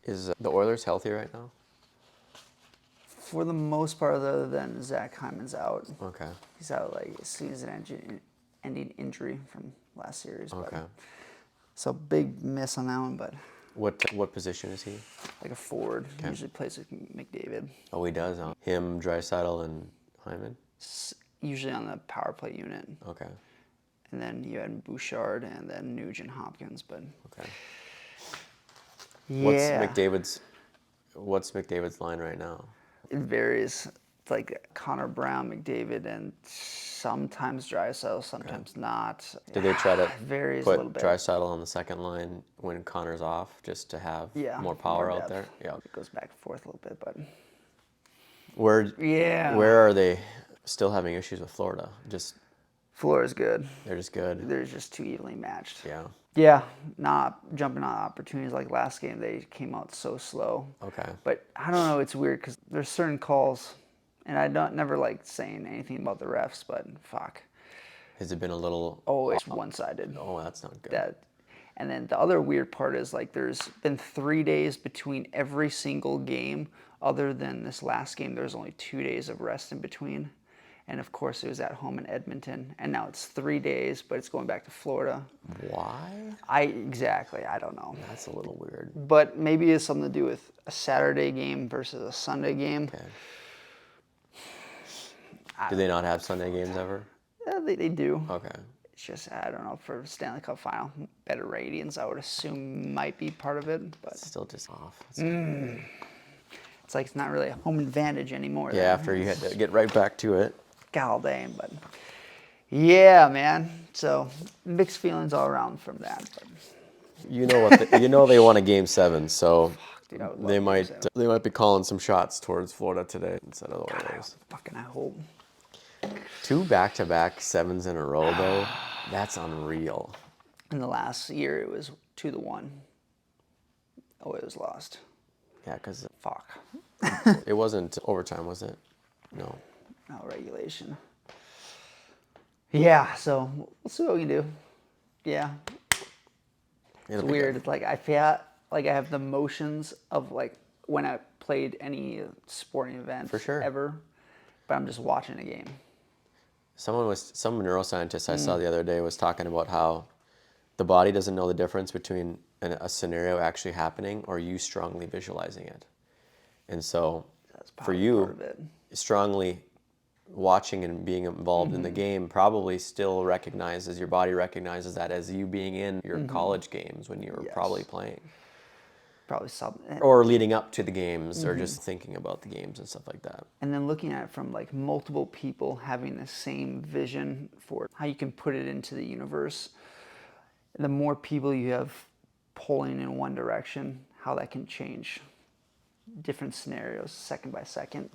Is the Oilers healthy right now? For the most part, other than Zach Hyman's out. Okay. He's out like season-ending injury from last series. Okay. But, so big miss on that one, but What position is he? like a forward. Okay. Usually plays with McDavid. Oh, he does, huh? Him, Draisaitl, and Hyman? Usually on the power play unit. Okay. And then you had Bouchard and then Nugent Hopkins, but Okay. yeah. What's McDavid's line right now? It varies. It's like Connor Brown, McDavid, and sometimes Draisaitl, sometimes not. Did they try to varies a put little bit. Draisaitl on the second line when Connor's off, just to have more power out there? Yeah, it goes back and forth a little bit, but where are they still having issues with Florida? Florida's good. They're just good. They're just too evenly matched. Yeah. Yeah, not jumping on opportunities like last game. They came out so slow. Okay. But I don't know. It's weird because there's certain calls, and I never like saying anything about the refs, but fuck. Has it been a little? Oh, it's one-sided. Oh, that's not good. And then the other weird part is like there's been 3 days between every single game. Other than this last game, there's only 2 days of rest in between. And of course, it was at home in Edmonton. And now it's 3 days, but it's going back to Florida. Why? I don't know. That's a little weird. But maybe it's something to do with a Saturday game versus a Sunday game. Okay. Do they not have Sunday games ever? Yeah, they do. Okay. It's just, I don't know, for Stanley Cup final, better ratings, I would assume might be part of it. But Still just off. it's like it's not really a home advantage anymore. Yeah, after you had to get right back to it. Haldane, but yeah, man. So mixed feelings all around from that. But You know what? They won a Game 7, so dude, I would love they Game 7. might be calling some shots towards Florida today instead of the God, Oilers. I hope. 2 back-to-back 7s in a row, though. That's unreal. In the last year, it was 2-1. Oilers lost. Yeah, because Fuck. it wasn't overtime, was it? No. No regulation. Yeah, so we'll see what we can do. Yeah. It's weird. It's like I feel like I have the motions of like when I played any sporting event For sure. ever, but I'm just watching a game. Some neuroscientist I saw the other day was talking about how the body doesn't know the difference between a scenario actually happening or you strongly visualizing it. And so for you, strongly watching and being involved in the game probably still your body recognizes that as you being in your college games when you were probably playing. Probably something. Or leading up to the games or just thinking about the games and stuff like that. And then looking at it from like multiple people having the same vision for how you can put it into the universe. The more people you have pulling in one direction, how that can change different scenarios second by second.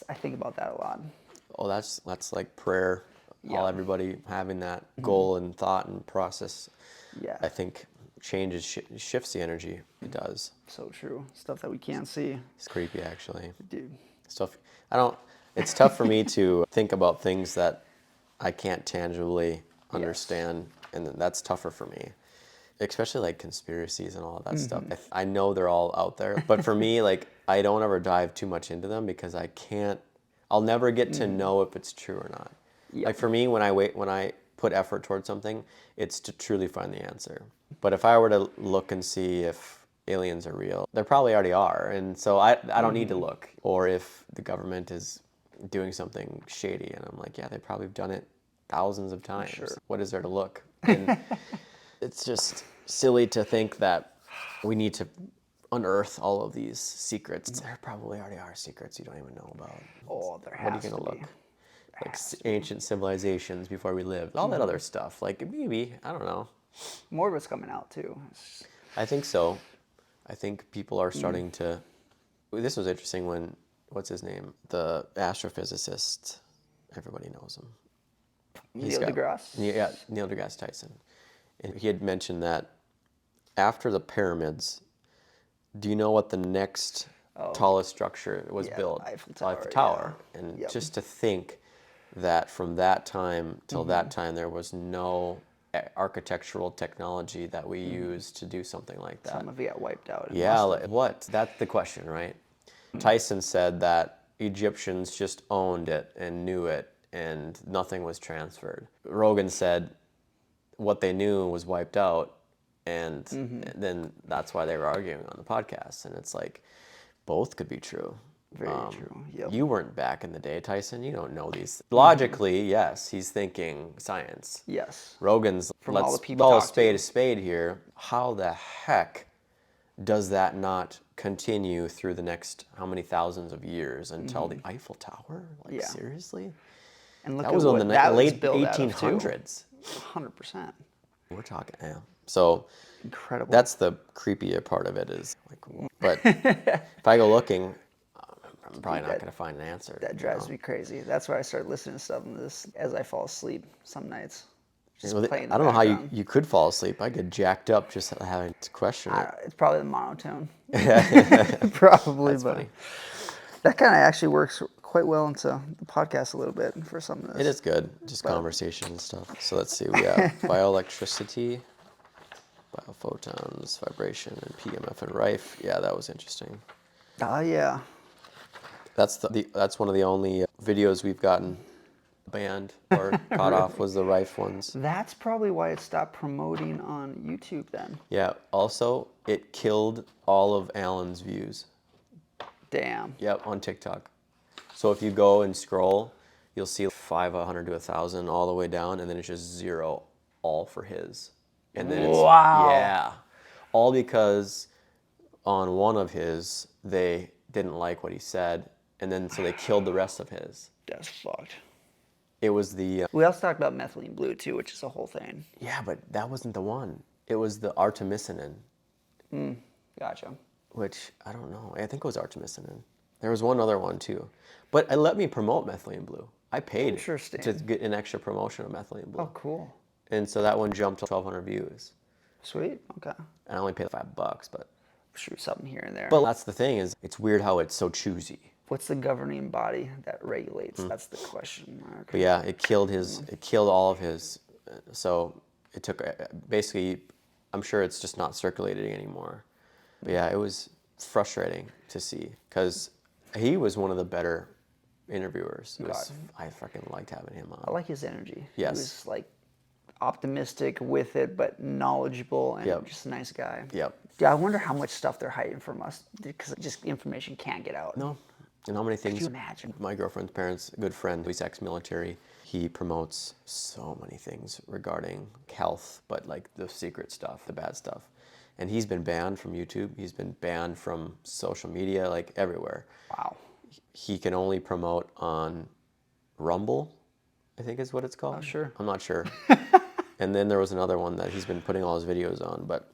I think about that a lot. Oh, that's like prayer. Yeah. All everybody having that goal and thought and process. Yeah. I think shifts the energy. It does. So true. Stuff that we can't see. It's creepy, actually. Dude. Stuff. It's tough for me to think about things that I can't tangibly understand, and that's tougher for me. Especially like conspiracies and all of that stuff. I know they're all out there, but for me, like I don't ever dive too much into them because I'll never get to know if it's true or not. Yep. Like for me, when I put effort towards something, it's to truly find the answer. But if I were to look and see if aliens are real, they probably already are, and so I don't need to look. Or if the government is doing something shady, and I'm like, yeah, they probably have done it thousands of times. Sure. What is there to look? And it's just silly to think that we need to unearth all of these secrets. There probably already are secrets you don't even know about. Oh, there has What are you going to look? Like ancient civilizations before we lived. All that other stuff. Like maybe, I don't know. More of it's coming out too. I think so. I think people are starting to... This was interesting when, what's his name? The astrophysicist. Everybody knows him. Neil deGrasse? Yeah, Neil deGrasse Tyson. And he had mentioned that after the pyramids, do you know what the next tallest structure was built? Eiffel Tower. Yeah. And just to think that from that time till that time, there was no architectural technology that we use to do something like that? Some of it got wiped out. It Yeah, must have. what? That's the question, right? Tyson said that Egyptians just owned it and knew it and nothing was transferred. Rogan said what they knew was wiped out, and then that's why they were arguing on the podcast. And it's like, both could be true. Very true. Yep. You weren't back in the day, Tyson. You don't know these. Logically, yes, he's thinking science. Yes. Rogan's, From all let's the people call a talked spade to. a spade here. How the heck does that not continue through the next how many thousands of years until the Eiffel Tower? Like, Yeah. seriously? And look That at was on what the that was late built out of, too. 1800s. 100%. We're talking, yeah. So Incredible. that's the creepier part of it is like, but if I go looking, I'm probably not going to find an answer. That drives me crazy. That's why I start listening to stuff in this as I fall asleep some nights. Just Well, play in I the don't know how background. you could fall asleep. I get jacked up just having to question it. It's probably the monotone. Probably, That's but funny. that kind of actually works quite well into the podcast a little bit for some of this. It is good, just conversation and stuff. So let's see, we have bioelectricity, biophotons, vibration, and PEMF and Rife. Yeah, that was interesting. Oh, yeah. That's that's one of the only videos we've gotten banned or caught off was the Rife ones. That's probably why it stopped promoting on YouTube then. Yeah, also, it killed all of Alan's views. Damn. Yep, on TikTok. So if you go and scroll, you'll see 500 to 1,000 all the way down, and then it's just 0 all for his. And then it's, Wow. yeah. All because on one of his, they didn't like what he said, and then so they killed the rest of his. That's fucked. It was the, We also talked about methylene blue too, which is a whole thing. yeah, but that wasn't the one. It was the artemisinin, Gotcha. which I don't know. I think it was artemisinin. There was one other one too. But it let me promote methylene blue. I paid Interesting. to get an extra promotion of methylene blue. Oh, cool. And so that one jumped to 1,200 views. Sweet. Okay. And I only paid $5, but Shoot something here and there. that's the thing is it's weird how it's so choosy. What's the governing body that regulates? That's the question mark. But yeah, it killed all of his. So it took basically. I'm sure it's just not circulating anymore. But yeah, it was frustrating to see because he was one of the better interviewers. I freaking liked having him on. I like his energy. Yes. He was like optimistic with it, but knowledgeable and Yep. just a nice guy. Yep. Yeah, I wonder how much stuff they're hiding from us because just information can't get out. No. And how many things? Could you imagine? My girlfriend's parents, a good friend, he's ex-military. He promotes so many things regarding health, but like the secret stuff, the bad stuff. And he's been banned from YouTube. He's been banned from social media, like everywhere. Wow. He can only promote on Rumble, I think is what it's called. Oh, sure. I'm not sure. And then there was another one that he's been putting all his videos on, but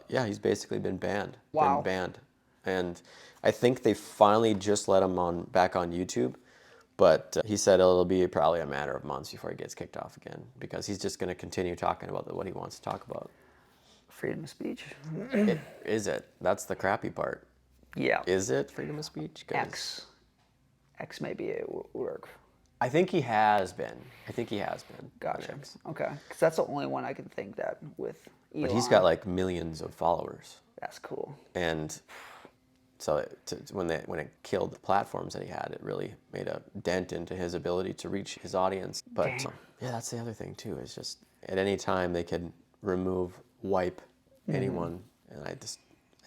yeah, he's basically been banned. Wow. Been banned. And I think they finally just let him back on YouTube, but he said it'll be probably a matter of months before he gets kicked off again because he's just going to continue talking about what he wants to talk about. Freedom of speech. Is it? That's the crappy part. Yeah. Is it freedom of speech? 'Cause X maybe it will work. I think he has been. Gotcha. Okay. Because that's the only one I can think that with Elon. But he's got like millions of followers. That's cool. And so when it killed the platforms that he had, it really made a dent into his ability to reach his audience. But yeah, that's the other thing too. Is just at any time they could wipe anyone, and I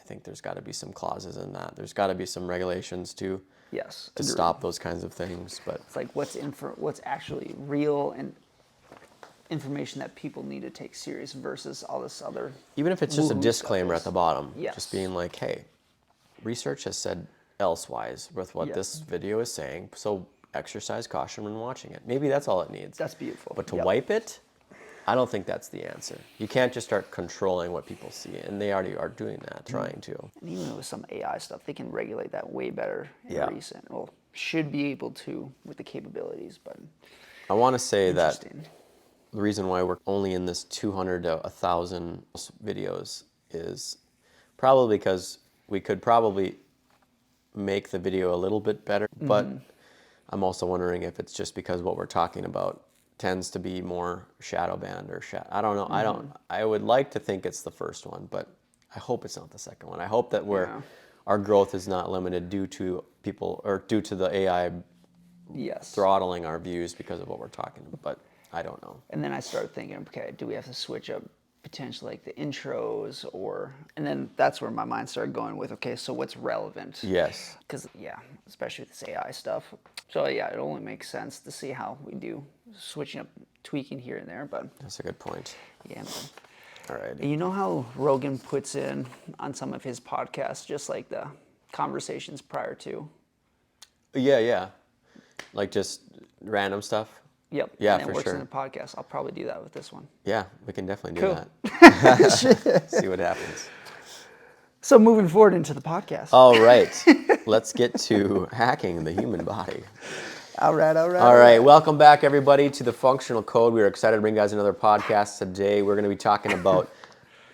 think there's got to be some clauses in that. There's got to be some regulations to Agreed. stop those kinds of things. But it's like what's actually real and information that people need to take serious versus all this other. even if it's just a woo-hoo disclaimer stuff at the bottom, Yes. just being like, hey, research has said elsewise with what Yes. this video is saying, so exercise caution when watching it. Maybe that's all it needs. That's beautiful. But to Yep. wipe it, I don't think that's the answer. You can't just start controlling what people see, and they already are doing that, trying to. And even with some AI stuff, they can regulate that way better in Yeah. recent. Well, should be able to with the capabilities, but I want to say that interesting. the reason why we're only in this 200 to 1,000 videos is probably because we could probably make the video a little bit better, but I'm also wondering if it's just because what we're talking about tends to be more shadow banned or I don't know. I would like to think it's the first one, but I hope it's not the second one. I hope that our growth is not limited due to people or due to the AI throttling our views because of what we're talking about, but I don't know. And then I started thinking, okay, do we have to switch up potentially like the intros and then that's where my mind started going with, okay, so what's relevant? Yes. Because, especially with this AI stuff. So, it only makes sense to see how we do switching up, tweaking here and there, but. That's a good point. Yeah, man. All right. You know how Rogan puts in on some of his podcasts, just like the conversations prior to? Yeah. Like just random stuff? Yep. Yeah, and it for works sure. in the podcast. I'll probably do that with this one. Yeah, we can definitely do that. See what happens. So moving forward into the podcast. All right. Let's get to hacking the human body. All right. All right. Welcome back, everybody, to the Functional Code. We're excited to bring you guys another podcast today. We're going to be talking about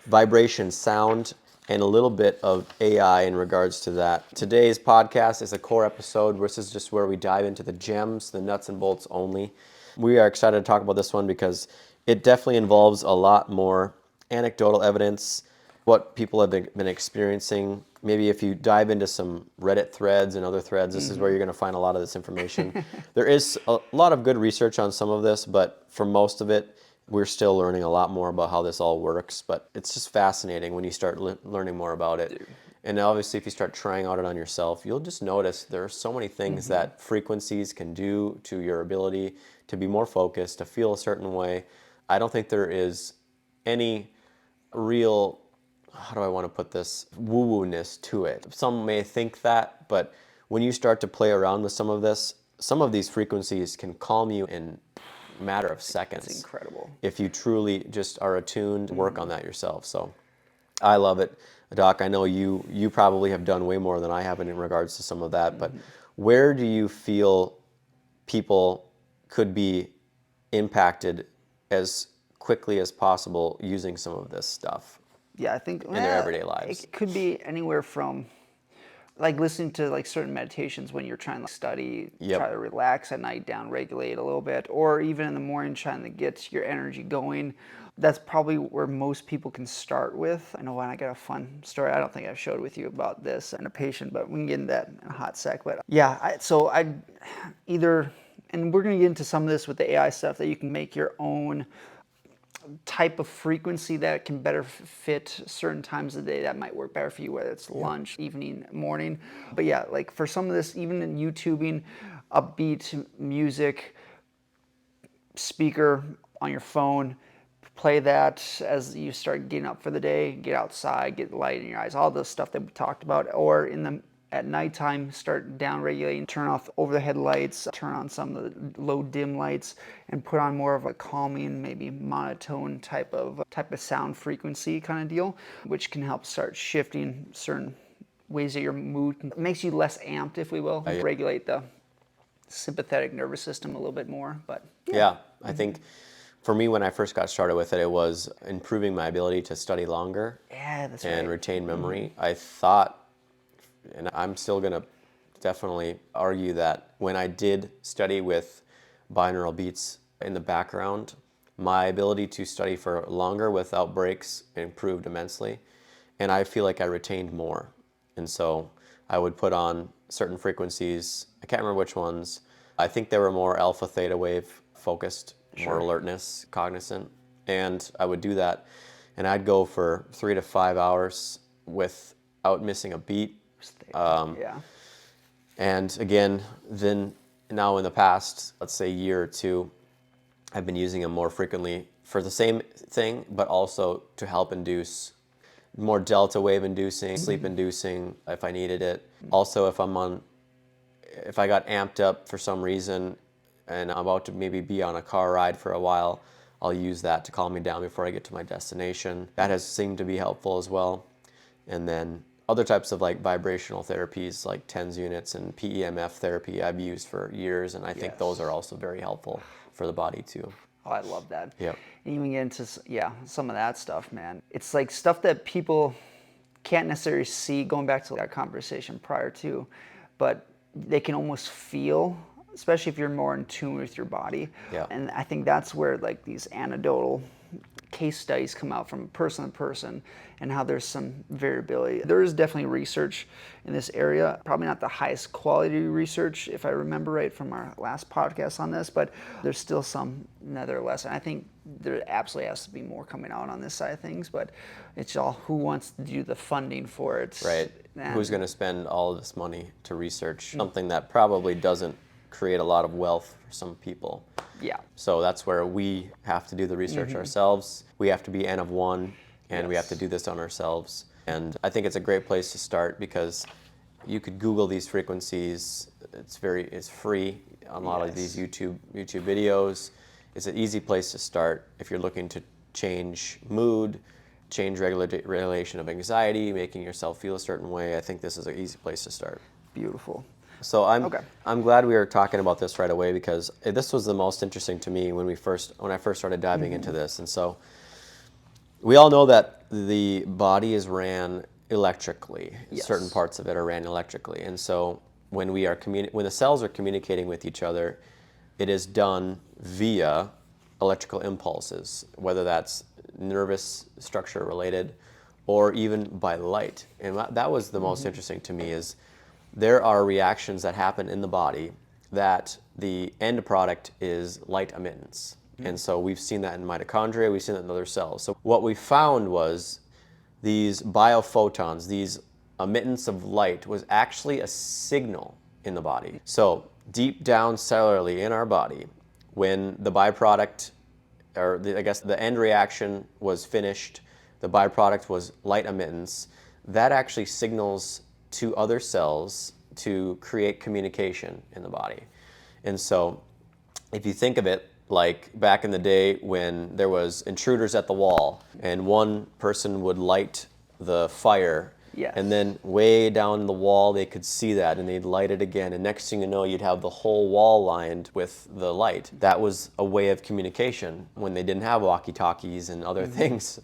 vibration, sound, and a little bit of AI in regards to that. Today's podcast is a core episode. This is just where we dive into the gems, the nuts and bolts only. We are excited to talk about this one because it definitely involves a lot more anecdotal evidence, what people have been experiencing. Maybe if you dive into some Reddit threads and other threads, this is where you're going to find a lot of this information. There is a lot of good research on some of this, but for most of it, we're still learning a lot more about how this all works. But it's just fascinating when you start learning more about it. Dude. And obviously, if you start trying out it on yourself, you'll just notice there are so many things that frequencies can do to your ability to be more focused, to feel a certain way. I don't think there is any real, how do I want to put this, woo-woo-ness to it. Some may think that, but when you start to play around with some of this, some of these frequencies can calm you in a matter of seconds. It's incredible. If you truly just are attuned, work on that yourself. So I love it. Doc, I know you probably have done way more than I have in regards to some of that, but where do you feel people could be impacted as quickly as possible using some of this stuff? Yeah, I think in their everyday lives. It could be anywhere from like listening to like certain meditations when you're trying to study, try to relax at night, down regulate a little bit, or even in the morning trying to get your energy going. That's probably where most people can start with. I know when I got a fun story, I don't think I've showed with you about this and a patient, but we can get into that in a hot sec. But yeah, I'd either, and we're going to get into some of this with the AI stuff, that you can make your own type of frequency that can better fit certain times of the day that might work better for you, whether it's lunch, evening, morning. But yeah, like for some of this, even in YouTubing, upbeat music, speaker on your phone, play that as you start getting up for the day, get outside, get light in your eyes, all the stuff that we talked about. Or at nighttime, start down regulating, turn off overhead lights, turn on some of the low dim lights, and put on more of a calming, maybe monotone type of sound frequency kind of deal, which can help start shifting certain ways that your mood makes you less amped, if we will, regulate the sympathetic nervous system a little bit more. But yeah, I think for me, when I first got started with it, it was improving my ability to study longer and retain memory. I thought, and I'm still going to definitely argue that when I did study with binaural beats in the background, my ability to study for longer without breaks improved immensely, and I feel like I retained more. And so I would put on certain frequencies, I can't remember which ones. I think they were more alpha theta wave focused, more alertness, cognizant, and I would do that, and I'd go for 3 to 5 hours without missing a beat. And again, then now in the past, let's say year or two, I've been using them more frequently for the same thing, but also to help induce more delta wave inducing, sleep inducing if I needed it. Also, if I got amped up for some reason and I'm about to maybe be on a car ride for a while, I'll use that to calm me down before I get to my destination. That has seemed to be helpful as well. And then other types of like vibrational therapies like TENS units and PEMF therapy I've used for years, and I think those are also very helpful for the body too. Oh, I love that. Yep. And even get into some of that stuff, man. It's like stuff that people can't necessarily see, going back to that conversation prior to, but they can almost feel especially if you're more in tune with your body. Yeah. And I think that's where like these anecdotal case studies come out from person to person, and how there's some variability. There is definitely research in this area, probably not the highest quality research, if I remember right from our last podcast on this, but there's still some nevertheless. And I think there absolutely has to be more coming out on this side of things, but it's all who wants to do the funding for it. Right. And Who's going to spend all of this money to research something that probably doesn't create a lot of wealth for some people? yeah. So that's where we have to do the research ourselves. We have to be N of one, and we have to do this on ourselves. And I think it's a great place to start, because you could Google these frequencies. It's free on a lot of these YouTube videos. It's an easy place to start if you're looking to change mood, change regulation of anxiety, making yourself feel a certain way. I think this is an easy place to start. Beautiful. So I'm glad we were talking about this right away, because this was the most interesting to me when I first started diving into this. And so we all know that the body is ran electrically. Yes. Certain parts of it are ran electrically. And so when when the cells are communicating with each other, it is done via electrical impulses, whether that's nervous structure related or even by light. And that was the most interesting to me, is there are reactions that happen in the body that the end product is light emittance. And so we've seen that in mitochondria, we've seen that in other cells. So what we found was these biophotons, these emittance of light, was actually a signal in the body. So deep down cellularly in our body, when the byproduct, or the end reaction was finished, the byproduct was light emittance, that actually signals to other cells to create communication in the body. And so if you think of it like back in the day when there was intruders at the wall, and one person would light the fire, Yes. and then way down the wall they could see that, and they'd light it again, and next thing you know you'd have the whole wall lined with the light. That was a way of communication when they didn't have walkie-talkies and other things.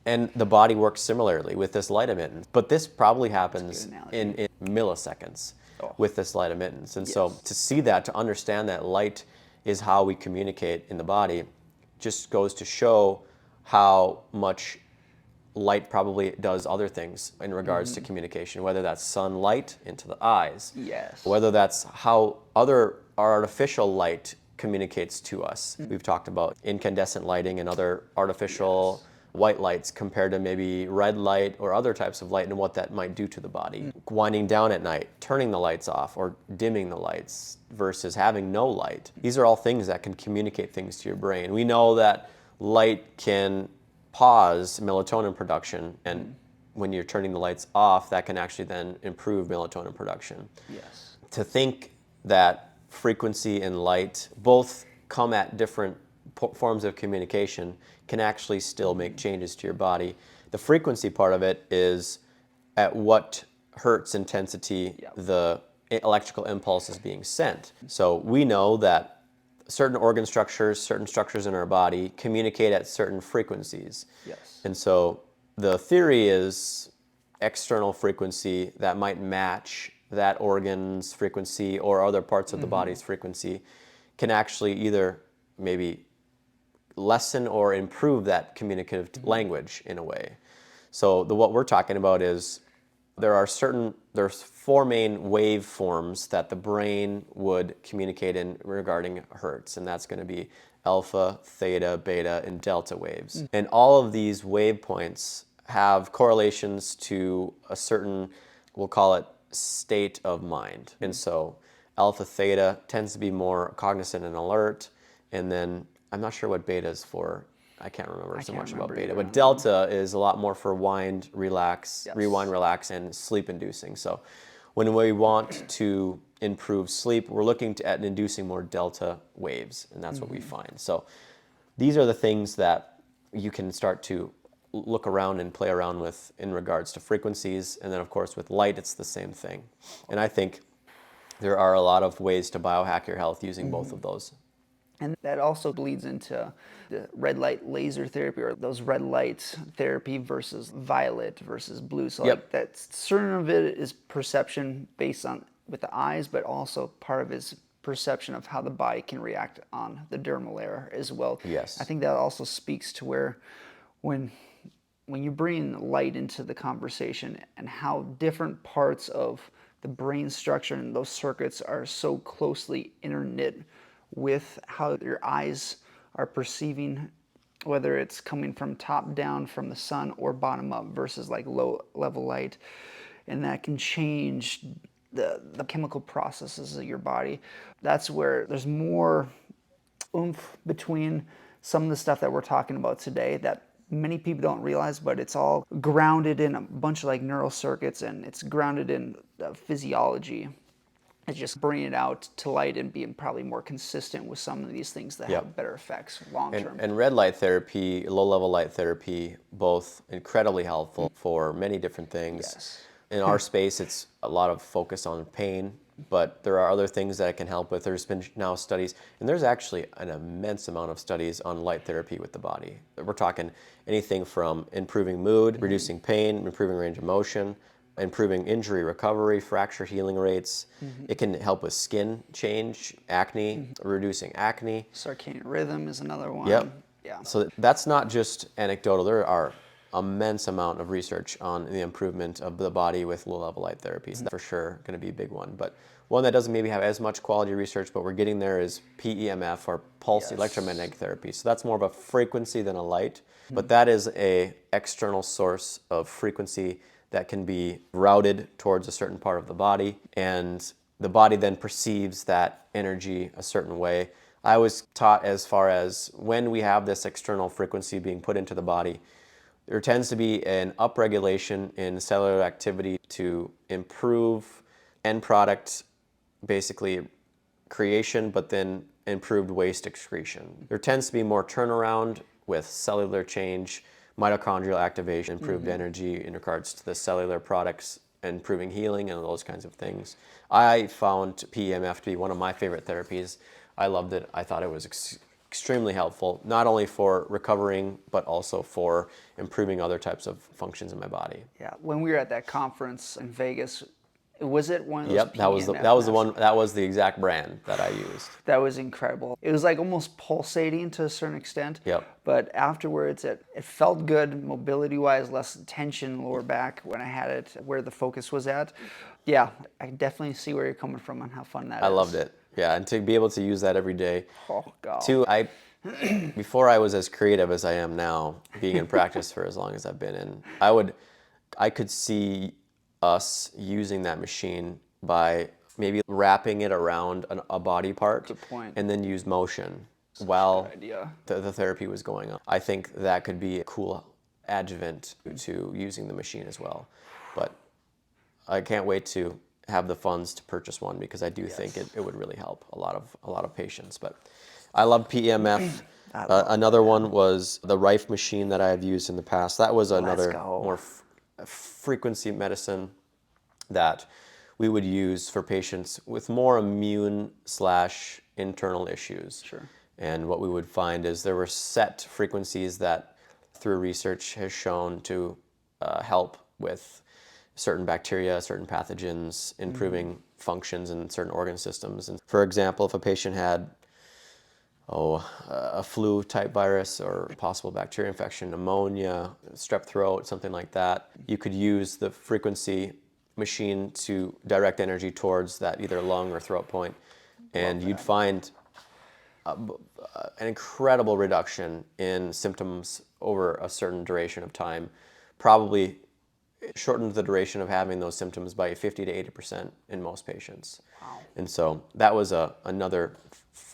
And the body works similarly with this light emittance. But this probably happens in milliseconds with this light emittance. And so to see that, to understand that light is how we communicate in the body, just goes to show how much light probably does other things in regards to communication, whether that's sunlight into the eyes, whether that's how other artificial light communicates to us. We've talked about incandescent lighting and other artificial white lights compared to maybe red light or other types of light, and what that might do to the body. Winding down at night, turning the lights off or dimming the lights versus having no light. These are all things that can communicate things to your brain. We know that light can pause melatonin production, and when you're turning the lights off, that can actually then improve melatonin production. Yes. To think that frequency and light both come at different forms of communication can actually still make changes to your body. The frequency part of it is at what hertz intensity the electrical impulse is being sent. So we know that certain organ structures, certain structures in our body communicate at certain frequencies. Yes. And so the theory is external frequency that might match that organ's frequency or other parts of the body's frequency can actually either maybe lessen or improve that communicative language in a way. So what we're talking about is there's 4 main waveforms that the brain would communicate in regarding hertz, and that's going to be alpha, theta, beta, and delta waves. And all of these wave points have correlations to a certain, we'll call it, state of mind. And so alpha theta tends to be more cognizant and alert, and then I'm not sure what beta is for. I can't remember so much about beta, but delta is a lot more for rewind, relax, and sleep inducing. So when we want to improve sleep, we're looking at inducing more delta waves, and that's what we find. So these are the things that you can start to look around and play around with in regards to frequencies. And then of course with light, it's the same thing. And I think there are a lot of ways to biohack your health using both of those. And that also leads into the red light laser therapy, or those red light therapy versus violet versus blue. So like that certain of it is perception based on with the eyes, but also part of it is perception of how the body can react on the dermal layer as well. Yes. I think that also speaks to where when you bring light into the conversation and how different parts of the brain structure and those circuits are so closely interknit with how your eyes are perceiving, whether it's coming from top down from the sun or bottom up versus like low level light, and that can change the chemical processes of your body. That's where there's more oomph between some of the stuff that we're talking about today that many people don't realize, but it's all grounded in a bunch of like neural circuits, and it's grounded in physiology. It's just bringing it out to light and being probably more consistent with some of these things that have better effects long term. And red light therapy, low level light therapy, both incredibly helpful for many different things. Yes. In our space, it's a lot of focus on pain, but there are other things that it can help with. There's been now studies, and there's actually an immense amount of studies on light therapy with the body. We're talking anything from improving mood, reducing pain, improving range of motion, improving injury recovery, fracture healing rates. It can help with skin change, acne, reducing acne. Circadian rhythm is another one. Yep. Yeah. So that's not just anecdotal. There are immense amount of research on the improvement of the body with low-level light therapies. That's for sure going to be a big one. But one that doesn't maybe have as much quality research, but we're getting there, is PEMF, or pulse electromagnetic therapy. So that's more of a frequency than a light, but that is a external source of frequency that can be routed towards a certain part of the body, and the body then perceives that energy a certain way. I was taught, as far as when we have this external frequency being put into the body, there tends to be an upregulation in cellular activity to improve end product, basically creation, but then improved waste excretion. There tends to be more turnaround with cellular change, mitochondrial activation, improved energy in regards to the cellular products, improving healing and those kinds of things. I found PEMF to be one of my favorite therapies. I loved it. I thought it was extremely helpful, not only for recovering, but also for improving other types of functions in my body. Yeah. When we were at that conference in Vegas, was it one of those? Yep, that was the one. That was the exact brand that I used. That was incredible. It was like almost pulsating to a certain extent. Yep. But afterwards, it felt good, mobility-wise, less tension lower back when I had it where the focus was at. Yeah, I definitely see where you're coming from and how fun that is. I loved it. Yeah, and to be able to use that every day. Oh God. Two, before I was as creative as I am now, being in practice for as long as I've been in, I could see us using that machine by maybe wrapping it around a body part. Good point. And then use motion while Good idea. the therapy was going on. I think that could be a cool adjuvant to using the machine as well. But I can't wait to have the funds to purchase one, because I do think it would really help a lot of patients. But I love PEMF. Another one was the Rife machine that I have used in the past. That was another more frequency medicine that we would use for patients with more immune/internal issues. Sure. And what we would find is there were set frequencies that, through research, has shown to help with certain bacteria, certain pathogens, improving functions in certain organ systems. And for example, if a patient had a flu type virus or possible bacteria infection, pneumonia, strep throat, something like that, you could use the frequency machine to direct energy towards that either lung or throat point, and you'd find an incredible reduction in symptoms over a certain duration of time. Probably shortened the duration of having those symptoms by 50 to 80% in most patients. Wow. And so that was another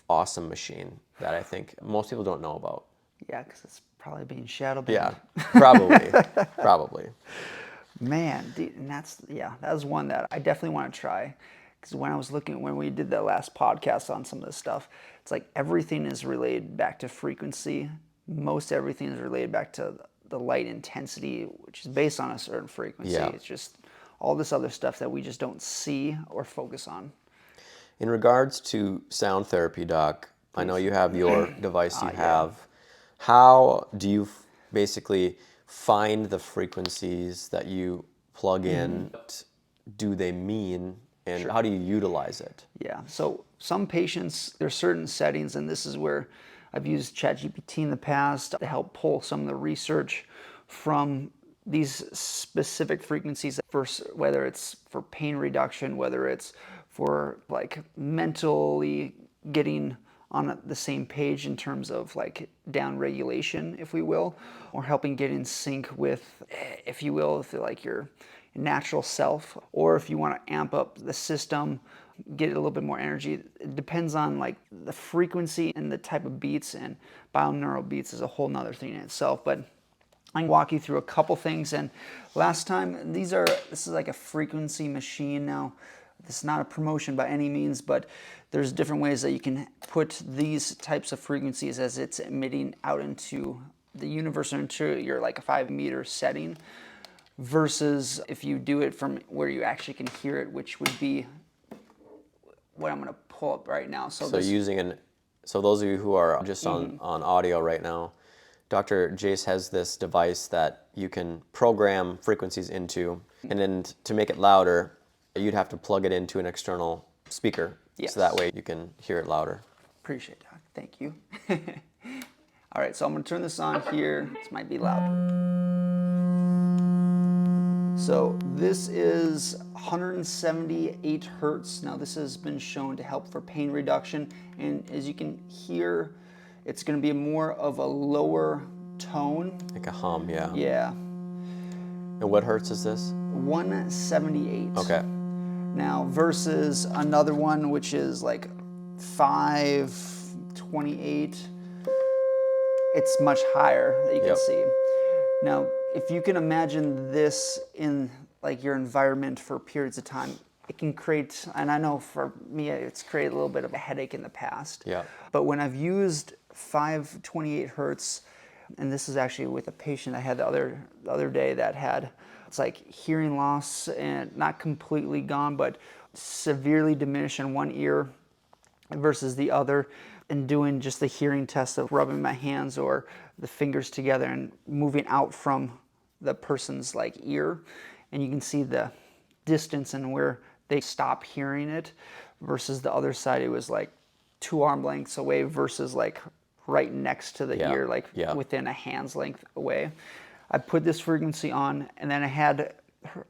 awesome machine that I think most people don't know about. Yeah, because it's probably being shadow banned. Yeah, probably. Man, dude, and that was one that I definitely want to try. Because when we did that last podcast on some of this stuff, it's like everything is related back to frequency. Most everything is related back to the light intensity, which is based on a certain frequency. Yeah. It's just all this other stuff that we just don't see or focus on. In regards to sound therapy, Doc, I know you have your device you have. How do you basically find the frequencies that you plug in? What do they mean? and Sure. how do you utilize it? Yeah. So some patients, there's certain settings, and this is where I've used ChatGPT in the past to help pull some of the research from these specific frequencies, for whether it's for pain reduction, whether it's for like mentally getting on the same page in terms of like down regulation, if we will, or helping get in sync with, if you will, if like your natural self, or if you want to amp up the system, get a little bit more energy. It depends on like the frequency and the type of beats, and binaural beats is a whole nother thing in itself. But I can walk you through a couple things. And last time, this is like a frequency machine. Now, this is not a promotion by any means, but there's different ways that you can put these types of frequencies as it's emitting out into the universe or into your like a 5-meter setting, versus if you do it from where you actually can hear it, which would be what I'm going to pull up right now. So those of you who are just on audio right now, Dr. Jace has this device that you can program frequencies into, and then to make it louder, you'd have to plug it into an external speaker. Yes. So that way you can hear it louder. Appreciate it, Doc. Thank you. All right, so I'm going to turn this on here. This might be loud. So this is 178 hertz. Now this has been shown to help for pain reduction, and as you can hear, it's going to be more of a lower tone. Like a hum, yeah. Yeah. And what hertz is this? 178. Okay. Now versus another one which is like 528. It's much higher, that you can see. Now, if you can imagine this in like your environment for periods of time, it can create, and I know for me, it's created a little bit of a headache in the past. Yeah. But when I've used 528 hertz, and this is actually with a patient I had the other day that had, it's like hearing loss, and not completely gone, but severely diminished in one ear versus the other, and doing just the hearing test of rubbing my hands or the fingers together and moving out from the person's like ear, and you can see the distance and where they stop hearing it, versus the other side, it was like 2 arm lengths away versus like right next to the ear, like within a hand's length away. I put this frequency on, and then I had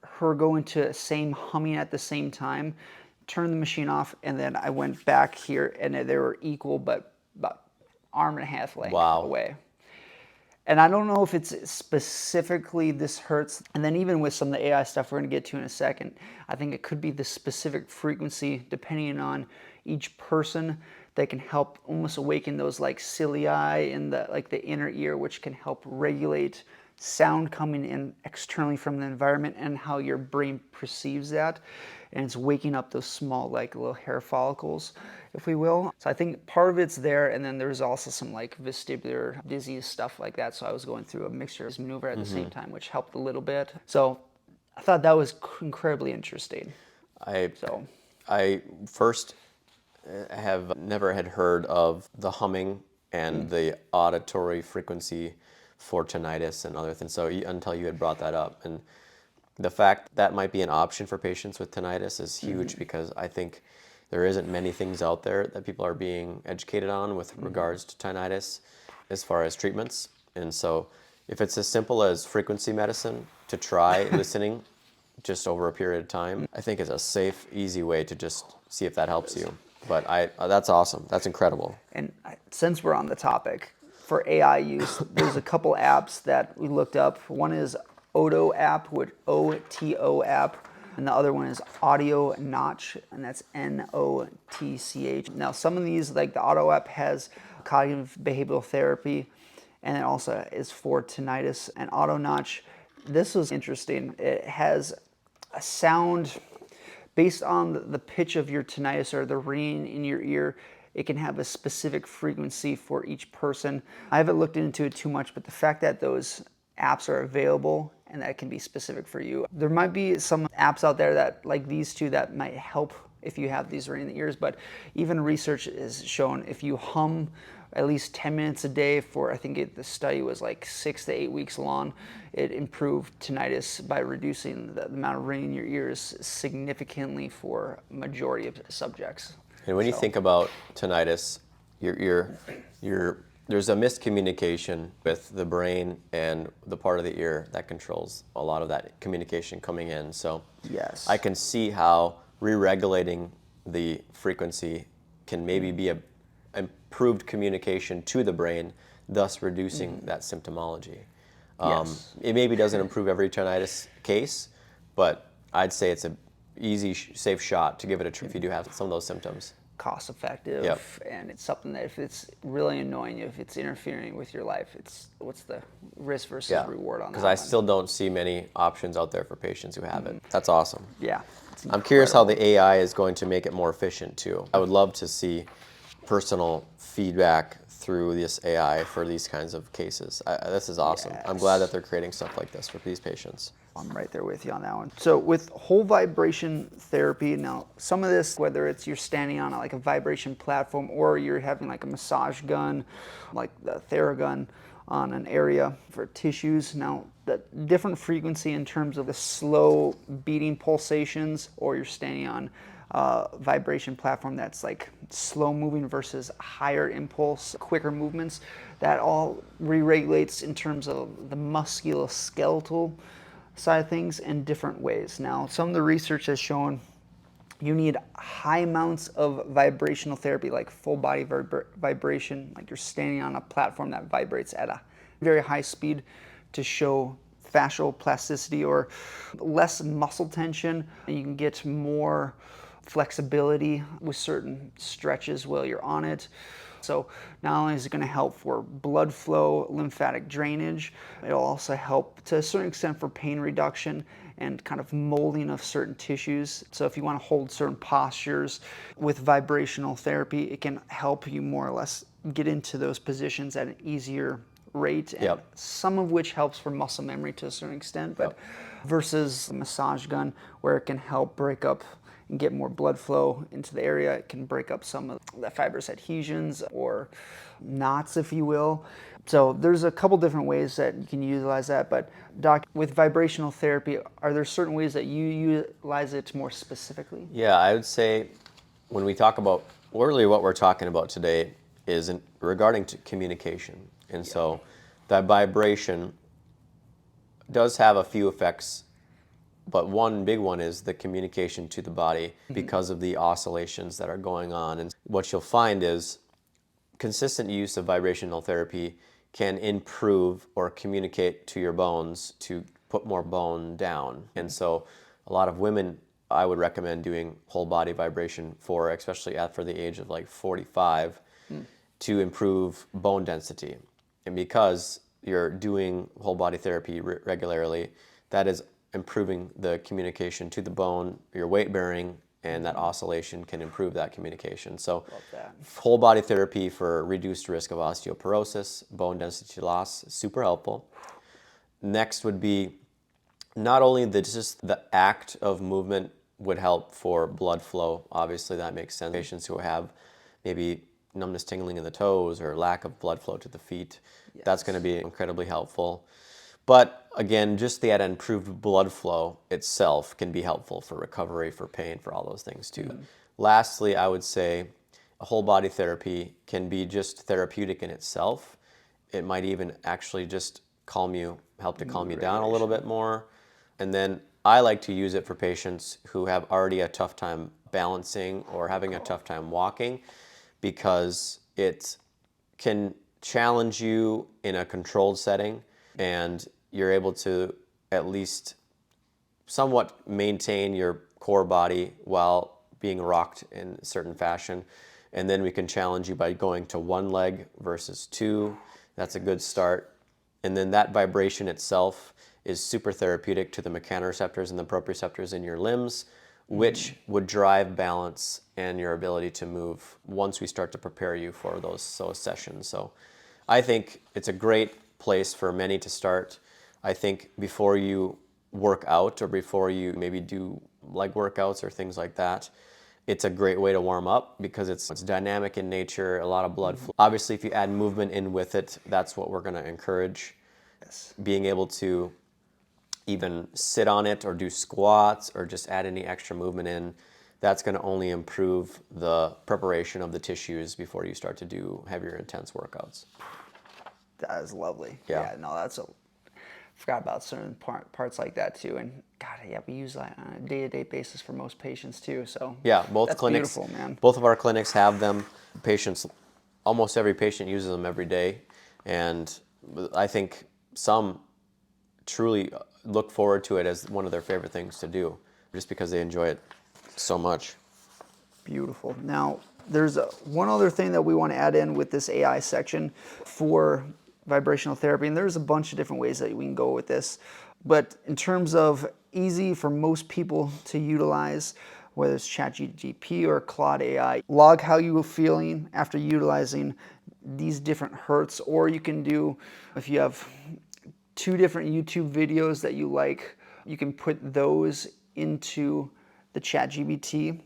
her go into same humming at the same time, turn the machine off, and then I went back here, and they were equal, but about arm and a half length away. And I don't know if it's specifically this hertz, and then even with some of the AI stuff we're going to get to in a second, I think it could be the specific frequency depending on each person that can help almost awaken those like cilia in the like the inner ear, which can help regulate sound coming in externally from the environment and how your brain perceives that. And it's waking up those small like little hair follicles, if we will. So I think part of it's there, and then there's also some like vestibular dizzy stuff like that. So I was going through a mixture of maneuver at the same time, which helped a little bit. So I thought that was incredibly interesting. I first have never had heard of the humming and the auditory frequency for tinnitus and other things. So until you had brought that up, and the fact that might be an option for patients with tinnitus is huge, because I think there isn't many things out there that people are being educated on with regards to tinnitus as far as treatments. And so if it's as simple as frequency medicine to try listening just over a period of time, I think is a safe, easy way to just see if that helps you. But that's awesome. That's incredible. And since we're on the topic, for AI use, there's a couple apps that we looked up. One is Oto app, with OTO app, and the other one is Audio Notch, and that's NOTCH. Now, some of these, like the Auto app, has cognitive behavioral therapy, and it also is for tinnitus. And Auto Notch, this was interesting. It has a sound based on the pitch of your tinnitus or the ringing in your ear. It can have a specific frequency for each person. I haven't looked into it too much, but the fact that those apps are available and that can be specific for you. There might be some apps out there that, like these two, that might help if you have these ringing in the ears, but even research has shown if you hum at least 10 minutes a day for, I think the study was like 6 to 8 weeks long. It improved tinnitus by reducing the amount of ringing in your ears significantly for majority of subjects. And when you think about tinnitus, there's a miscommunication with the brain and the part of the ear that controls a lot of that communication coming in. So Yes. I can see how re-regulating the frequency can maybe be a improved communication to the brain, thus reducing that symptomology. Yes. It maybe doesn't improve every tinnitus case, but I'd say it's a easy, safe shot to give it a try if you do have some of those symptoms. Cost effective. Yep. And it's something that if it's really annoying you, if it's interfering with your life, what's the risk versus reward on that? Because I still don't see many options out there for patients who have it. That's awesome. Yeah. I'm curious how the AI is going to make it more efficient too. I would love to see personal feedback through this AI for these kinds of cases. This is awesome. I'm glad that they're creating stuff like this for these patients. I'm right there with you on that one. So with whole vibration therapy, now some of this, whether it's you're standing on like a vibration platform or you're having like a massage gun, like the Theragun on an area for tissues. Now the different frequency in terms of the slow beating pulsations, or you're standing on vibration platform that's like slow moving versus higher impulse, quicker movements, that all re-regulates in terms of the musculoskeletal side of things in different ways. Now, some of the research has shown you need high amounts of vibrational therapy, like full body vibration, like you're standing on a platform that vibrates at a very high speed to show fascial plasticity or less muscle tension. And you can get more flexibility with certain stretches while you're on it. So not only is it going to help for blood flow, lymphatic drainage, it'll also help to a certain extent for pain reduction and kind of molding of certain tissues. So if you want to hold certain postures with vibrational therapy, it can help you more or less get into those positions at an easier rate, and some of which helps for muscle memory to a certain extent, but versus a massage gun where it can help break up and get more blood flow into the area. It can break up some of the fibrous adhesions or knots, if you will. So there's a couple different ways that you can utilize that. But Doc, with vibrational therapy, are there certain ways that you utilize it more specifically? Yeah, I would say when we talk about, really what we're talking about today is regarding to communication. And so that vibration does have a few effects, but one big one is the communication to the body because of the oscillations that are going on. And what you'll find is consistent use of vibrational therapy can improve or communicate to your bones to put more bone down. And so a lot of women, I would recommend doing whole body vibration for, especially after the age of like 45, to improve bone density. And because you're doing whole body therapy regularly, that is improving the communication to the bone, your weight bearing, and that oscillation can improve that communication. So whole body therapy for reduced risk of osteoporosis, bone density loss, super helpful. Next would be not only just the act of movement would help for blood flow. Obviously that makes sense. Patients who have maybe numbness, tingling in the toes or lack of blood flow to the feet, that's going to be incredibly helpful. But again, just the improved blood flow itself can be helpful for recovery, for pain, for all those things too. Lastly, I would say a whole body therapy can be just therapeutic in itself. It might even actually just help to calm you down a little bit more. And then I like to use it for patients who have already a tough time balancing or having a tough time walking, because it can challenge you in a controlled setting and you're able to at least somewhat maintain your core body while being rocked in a certain fashion. And then we can challenge you by going to one leg versus two. That's a good start. And then that vibration itself is super therapeutic to the mechanoreceptors and the proprioceptors in your limbs, which would drive balance and your ability to move once we start to prepare you for those sessions. So I think it's a great place for many to start. I think before you work out or before you maybe do leg workouts or things like that, It's a great way to warm up because it's dynamic in nature, a lot of blood flow. Obviously, if you add movement in with it, that's what we're going to encourage. Yes. Being able to even sit on it or do squats or just add any extra movement in, that's going to only improve the preparation of the tissues before you start to do heavier, intense workouts. That is lovely. Yeah. No, forgot about certain parts like that too. And God, yeah, we use that on a day-to-day basis for most patients too. So Yeah, both that's clinics, beautiful, man. both of our clinics have them. Patients, almost every patient uses them every day. And I think some truly look forward to it as one of their favorite things to do, just because they enjoy it so much. Beautiful. Now, there's one other thing that we want to add in with this AI section for vibrational therapy, and there's a bunch of different ways that we can go with this. But in terms of easy for most people to utilize, whether it's ChatGPT or Claude AI, log how you were feeling after utilizing these different hertz, or you can do, if you have 2 different YouTube videos that you like, you can put those into the ChatGPT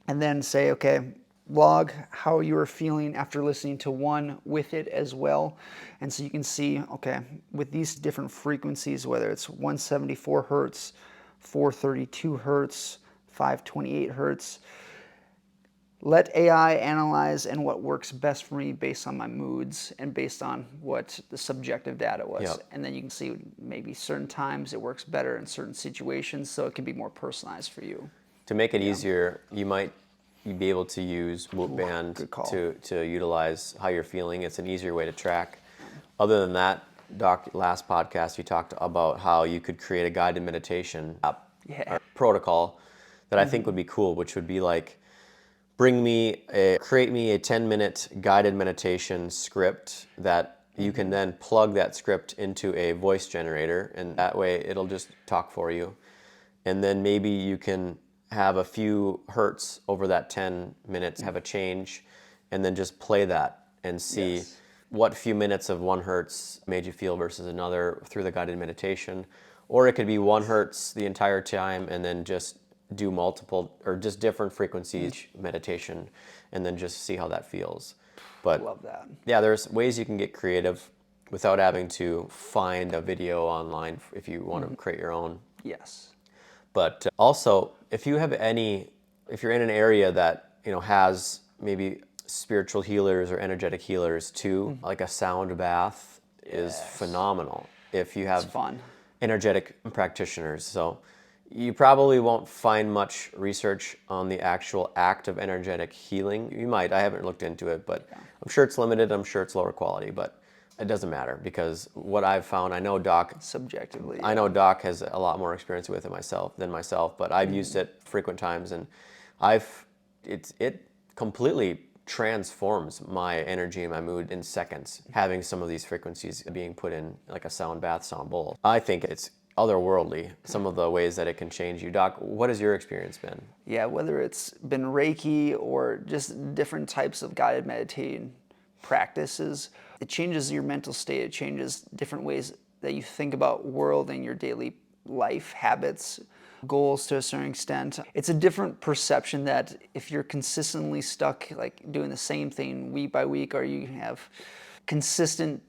and then say, okay, log how you were feeling after listening to one with it as well. And so you can see, okay, with these different frequencies, whether it's 174 hertz, 432 hertz, 528 hertz, let AI analyze and what works best for me based on my moods and based on what the subjective data was. Yep. And then you can see maybe certain times it works better in certain situations, so it can be more personalized for you. To make it easier, you might be able to use Whoop Band good call. to utilize how you're feeling. It's an easier way to track. Other than that, Doc, last podcast you talked about how you could create a guided meditation app or protocol that I think would be cool, which would be like, create me a 10-minute guided meditation script that you can then plug that script into a voice generator, and that way it'll just talk for you. And then maybe you can have a few hertz over that 10 minutes, have a change, and then just play that and see what few minutes of 1 hertz made you feel versus another through the guided meditation. Or it could be 1 hertz the entire time and then just do multiple or just different frequencies meditation and then just see how that feels. But Love that. Yeah, there's ways you can get creative without having to find a video online if you want to create your own. Yes. But also, if you're in an area that has maybe spiritual healers or energetic healers too, like a sound bath is phenomenal. If you have fun. energetic practitioners, so you probably won't find much research on the actual act of energetic healing. You might, I haven't looked into it, but I'm sure it's limited, I'm sure it's lower quality, but it doesn't matter because what I've found, I know Doc Subjectively. I know Doc has a lot more experience with it than myself, but I've used it frequent times, and it completely transforms my energy and my mood in seconds, having some of these frequencies being put in like a sound bath, sound bowl. I think it's otherworldly, some of the ways that it can change you. Doc, what has your experience been? Yeah, whether it's been Reiki or just different types of guided meditating practices, it changes your mental state. It changes different ways that you think about world and your daily life habits, goals to a certain extent. It's a different perception that if you're consistently stuck like doing the same thing week by week, or you have consistent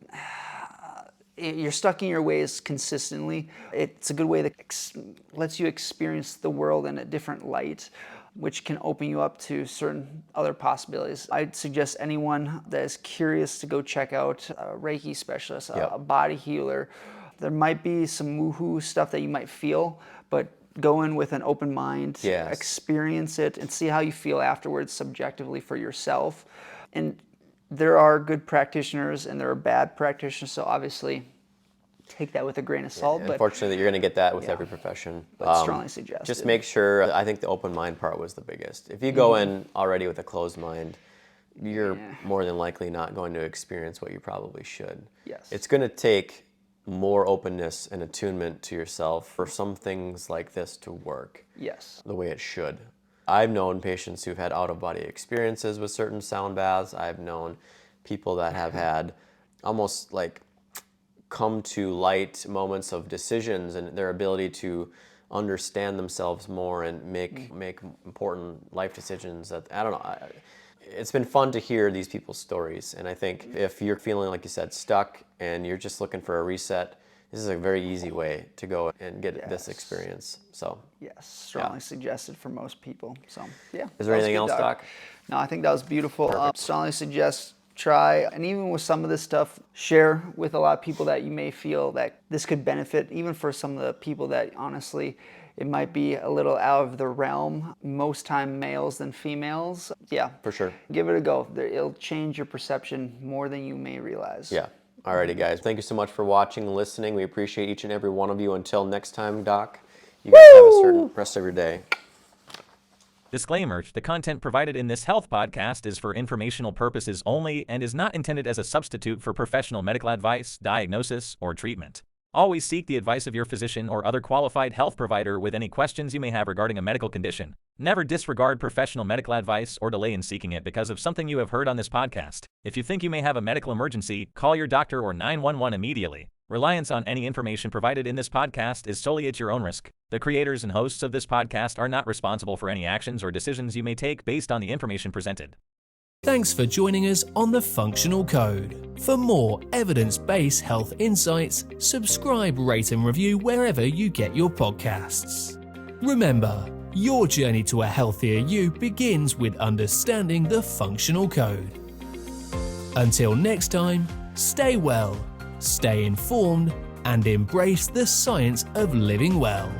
you're stuck in your ways consistently, it's a good way that lets you experience the world in a different light, which can open you up to certain other possibilities. I'd suggest anyone that is curious to go check out a Reiki specialist, a body healer. There might be some woohoo stuff that you might feel, but go in with an open mind, experience it, and see how you feel afterwards subjectively for yourself. And there are good practitioners and there are bad practitioners, so obviously take that with a grain of salt. But unfortunately, you're going to get that with every profession. But strongly suggested. Just make sure, I think the open mind part was the biggest. If you go in already with a closed mind, you're more than likely not going to experience what you probably should. Yes. It's going to take more openness and attunement to yourself for some things like this to work the way it should. I've known patients who've had out-of-body experiences with certain sound baths. I've known people that have had almost like come to light moments of decisions and their ability to understand themselves more and make important life decisions. That I don't know. It's been fun to hear these people's stories, and I think if you're feeling, like you said, stuck and you're just looking for a reset, this is a very easy way to go and get this experience. So yes, strongly suggested for most people. So yeah. Is there anything else, Doc? No, I think that was beautiful. Strongly suggest try, and even with some of this stuff, share with a lot of people that you may feel that this could benefit, even for some of the people that honestly it might be a little out of the realm, most time males than females. Yeah, for sure. Give it a go. It'll change your perception more than you may realize. Yeah. Alrighty, guys. Thank you so much for watching and listening. We appreciate each and every one of you. Until next time, Doc, you guys have a certain rest of your day. Disclaimer: the content provided in this health podcast is for informational purposes only and is not intended as a substitute for professional medical advice, diagnosis, or treatment. Always seek the advice of your physician or other qualified health provider with any questions you may have regarding a medical condition. Never disregard professional medical advice or delay in seeking it because of something you have heard on this podcast. If you think you may have a medical emergency, call your doctor or 911 immediately. Reliance on any information provided in this podcast is solely at your own risk. The creators and hosts of this podcast are not responsible for any actions or decisions you may take based on the information presented. Thanks for joining us on The Functional Code. For more evidence-based health insights, subscribe, rate and review wherever you get your podcasts. Remember, your journey to a healthier you begins with understanding the functional code. Until next time, stay well, stay informed, and embrace the science of living well.